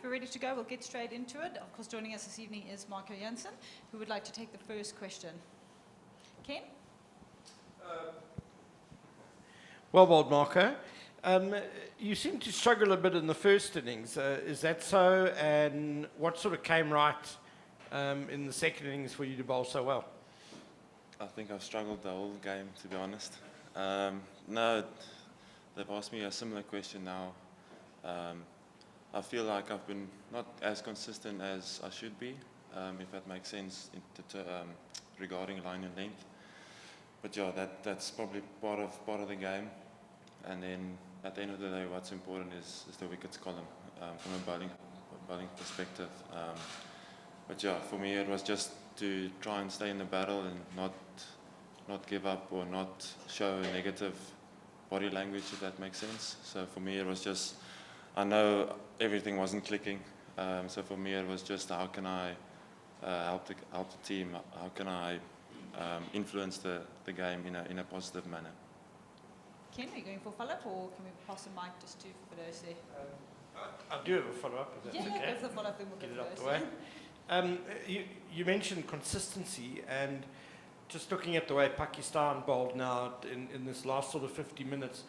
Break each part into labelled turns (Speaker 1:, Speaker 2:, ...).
Speaker 1: we're ready to go, we'll get straight into it. Of course, joining us this evening is Marco Jansen, who would like to take the first question. Ken?
Speaker 2: Well bowled, Marco. You seem to struggle a bit in the first innings. Is that so? And what sort of came right in the second innings for you to bowl so well?
Speaker 3: I think I've struggled the whole game, to be honest. No, they've asked me a similar question now. I feel like I've been not as consistent as I should be, if that makes sense, regarding line and length. But yeah, that's probably part of the game. And then at the end of the day, what's important is the wickets column from a bowling perspective. But yeah, for me it was just to try and stay in the battle and not give up or not show negative body language, if that makes sense. So for me it was just, I know everything wasn't clicking. So for me it was just how can I help the team, how can I influence the game in a positive manner.
Speaker 1: Ken, are you going for follow-up, or can we pass the mic just to Firdous there?
Speaker 2: I do have a follow-up, if that's okay.
Speaker 1: Yeah, go for the follow-up, then we'll
Speaker 2: Get
Speaker 1: get
Speaker 2: it out
Speaker 1: Firdous.
Speaker 2: the way. You mentioned consistency, and just looking at the way Pakistan bowled now in this last sort of 50 minutes,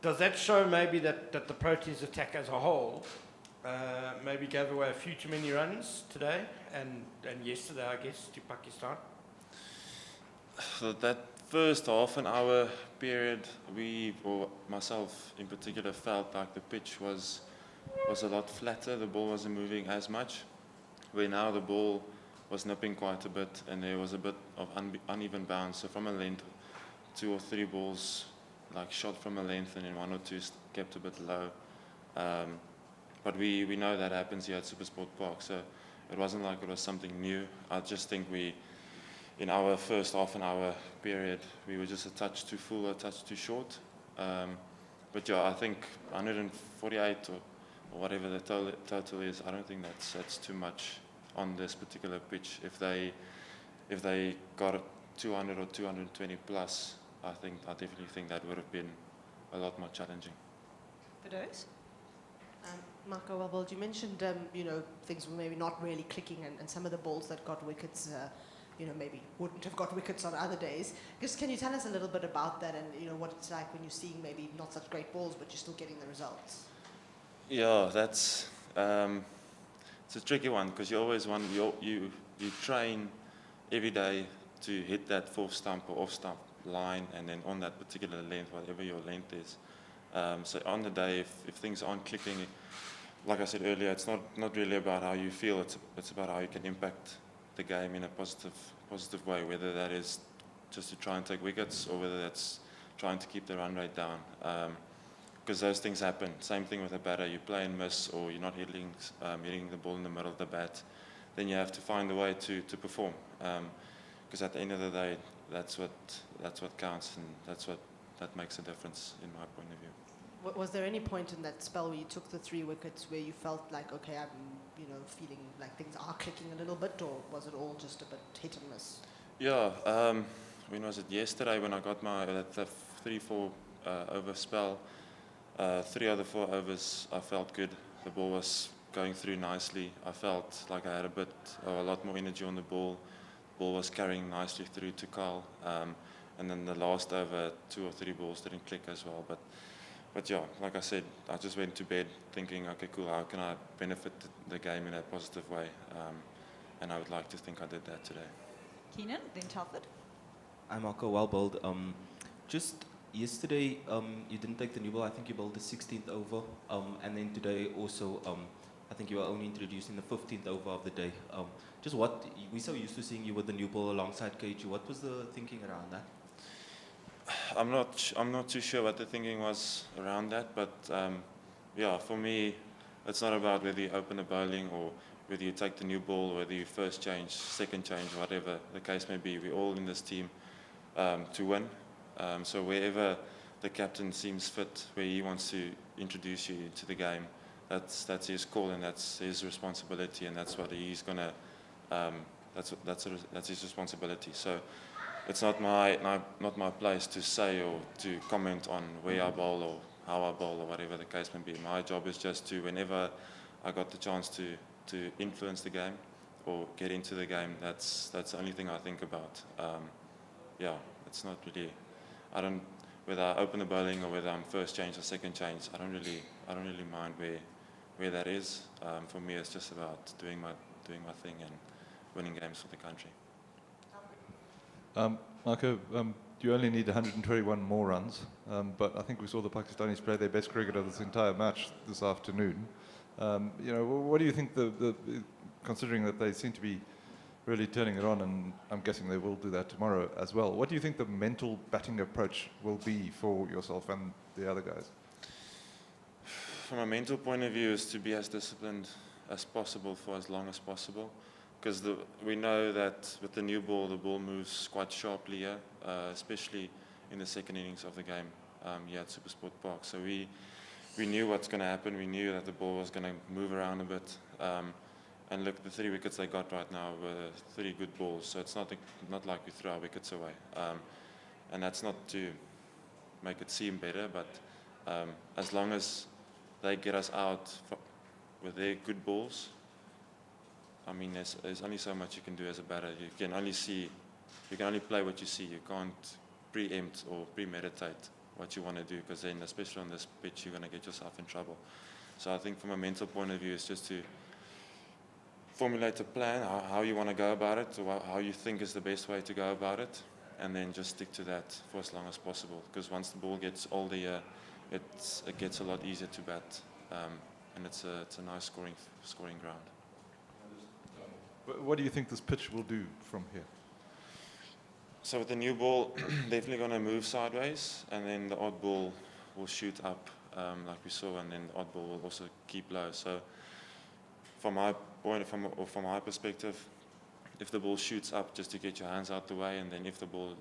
Speaker 2: does that show maybe that the Proteas attack as a whole maybe gave away a few too many runs today and yesterday, I guess, to Pakistan?
Speaker 3: So that first half an hour period, or myself in particular, felt like the pitch was a lot flatter. The ball wasn't moving as much, where now the ball was nipping quite a bit and there was a bit of uneven bounce. So from a length, 2 or 3 balls like shot from a length and then 1 or 2 kept a bit low. But we know that happens here at Supersport Park, so it wasn't like it was something new. I just think in our first half an hour period, we were just a touch too full, a touch too short. But yeah, I think 148 or whatever the total is, I don't think that's too much on this particular pitch. If they got a 200 or 220 plus, I definitely think that would have been a lot more challenging.
Speaker 1: Firdous?
Speaker 4: Marco, well, you mentioned things were maybe not really clicking, and some of the balls that got wickets maybe wouldn't have got wickets on other days. Just can you tell us a little bit about that, and what it's like when you're seeing maybe not such great balls, but you're still getting the results?
Speaker 3: Yeah, that's it's a tricky one, because you always want you train every day to hit that fourth stump or off stump line, and then on that particular length, whatever your length is. So on the day, if things aren't clicking, like I said earlier, it's not really about how you feel. It's about how you can impact the game in a positive way, whether that is just to try and take wickets or whether that's trying to keep the run rate down, because those things happen. Same thing with a batter. You play and miss, or you're not hitting the ball in the middle of the bat, then you have to find a way to perform, because at the end of the day, that's what counts, and that makes a difference in my point of view.
Speaker 4: Was there any point in that spell where you took the 3 wickets where you felt like, okay, I'm feeling like things are clicking a little bit, or was it all just a bit hit and miss?
Speaker 3: Yeah, when was it? Yesterday, when I got the 3-4 over spell, 3 of the 4 overs I felt good. The ball was going through nicely. I felt like I had a lot more energy on the ball. The ball was carrying nicely through to Kyle, and then the last over, 2 or 3 balls didn't click as well. But yeah, like I said, I just went to bed thinking, okay, cool, how can I benefit the game in a positive way? And I would like to think I did that today.
Speaker 1: Keenan, then Telford.
Speaker 5: I'm Marco, well bowled. Just yesterday, you didn't take the new ball. I think you bowled the 16th over. And then today also, I think you were only introduced in the 15th over of the day. Just what, we're so used to seeing you with the new ball alongside KG. What was the thinking around that?
Speaker 3: I'm not too sure what the thinking was around that, but yeah, for me, it's not about whether you open the bowling or whether you take the new ball, whether you first change, second change, whatever the case may be. We're all in this team to win. So wherever the captain seems fit, where he wants to introduce you to the game, that's his call and that's his responsibility, and that's what he's gonna. That's his responsibility. So it's not my place to say or to comment on where I bowl or how I bowl or whatever the case may be. My job is just to, whenever I got the chance to influence the game or get into the game. That's the only thing I think about. Yeah, it's not really. I don't, whether I open the bowling or whether I'm first change or second change. I don't really mind where that is. For me, it's just about doing my thing and winning games for the country.
Speaker 6: Marco, you only need 121 more runs, but I think we saw the Pakistanis play their best cricket of this entire match this afternoon. What do you think, considering that they seem to be really turning it on, and I'm guessing they will do that tomorrow as well, what do you think the mental batting approach will be for yourself and the other guys?
Speaker 3: From a mental point of view, is to be as disciplined as possible for as long as possible. Because we know that with the new ball, the ball moves quite sharply here, especially in the second innings of the game here at Supersport Park. So we knew what's going to happen. We knew that the ball was going to move around a bit. And look, the 3 wickets they got right now were 3 good balls. So it's not like we throw our wickets away. And that's not to make it seem better, but as long as they get us out with their good balls, I mean, there's only so much you can do as a batter. You can only play what you see. You can't preempt or premeditate what you want to do, because then, especially on this pitch, you're going to get yourself in trouble. So I think from a mental point of view, it's just to formulate a plan, how you want to go about it, or how you think is the best way to go about it, and then just stick to that for as long as possible. Because once the ball gets older, it gets a lot easier to bat, and it's a nice scoring ground.
Speaker 6: What do you think this pitch will do from here?
Speaker 3: So with the new ball, definitely going to move sideways, and then the odd ball will shoot up like we saw, and then the odd ball will also keep low. So from my perspective, if the ball shoots up, just to get your hands out the way, and then if the ball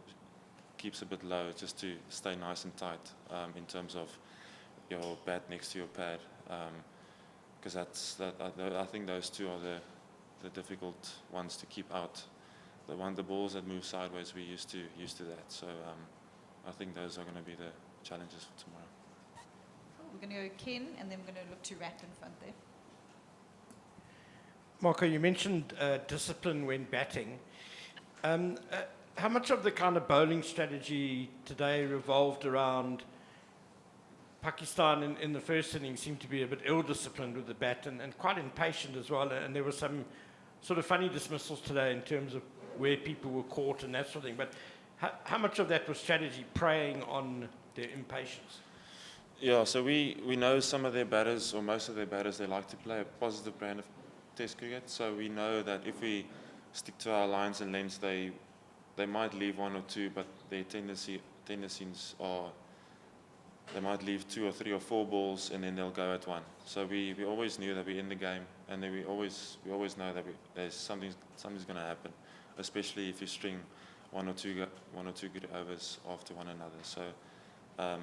Speaker 3: keeps a bit low, just to stay nice and tight in terms of your bat next to your pad, because I think those two are the difficult ones to keep out. The balls that move sideways, we're used to that. So I think those are going to be the challenges for tomorrow.
Speaker 1: We're going to go Ken, and then we're going to look to Rat in front there.
Speaker 2: Marco, you mentioned discipline when batting. How much of the kind of bowling strategy today revolved around Pakistan in the first innings seemed to be a bit ill-disciplined with the bat and quite impatient as well, and there were some sort of funny dismissals today in terms of where people were caught and that sort of thing. But how much of that was strategy preying on their impatience?
Speaker 3: Yeah, so we know some of their batters, or most of their batters, they like to play a positive brand of Test cricket. So we know that if we stick to our lines and lengths, they might leave 1 or 2, but their tendencies are they might leave 2 or 3 or 4 balls, and then they'll go at 1. So we always knew that we're in the game, and then we always know that there's something's going to happen, especially if you string 1 or 2 good overs after one another. So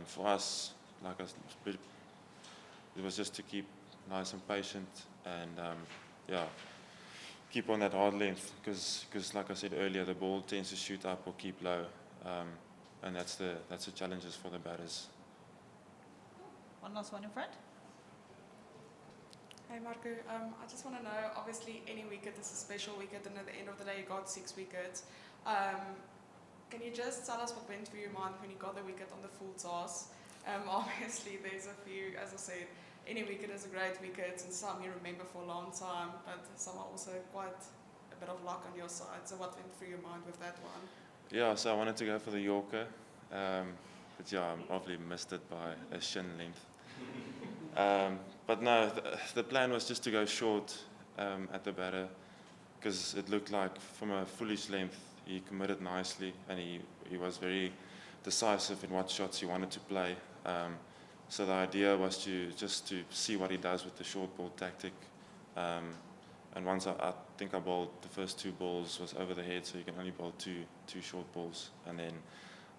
Speaker 3: for us, like it was just to keep nice and patient, and keep on that hard length, because like I said earlier, the ball tends to shoot up or keep low, and that's the challenges for the batters.
Speaker 1: One last one in front.
Speaker 7: Hey Marco, I just want to know, obviously any wicket is a special wicket, and at the end of the day you got 6 wickets. Can you just tell us what went through your mind when you got the wicket on the full toss? Obviously there's a few, as I said, any wicket is a great wicket, and some you remember for a long time, but some are also quite a bit of luck on your side. So what went through your mind with that one?
Speaker 3: Yeah, so I wanted to go for the Yorker, but yeah, I obviously missed it by a shin length. But no, the plan was just to go short at the batter, because it looked like from a foolish length he committed nicely, and he was very decisive in what shots he wanted to play. So the idea was to see what he does with the short ball tactic. And once I think I bowled the first 2 balls was over the head, so you can only bowl two short balls, and then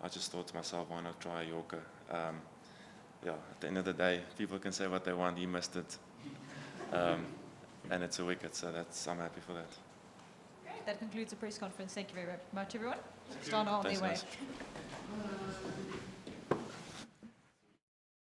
Speaker 3: I just thought to myself, why not try a Yorker? At the end of the day, people can say what they want. He missed it, and it's a wicket, so I'm happy for that.
Speaker 1: Great. That concludes the press conference. Thank you very much, everyone. Start on their way.
Speaker 3: Thanks, guys.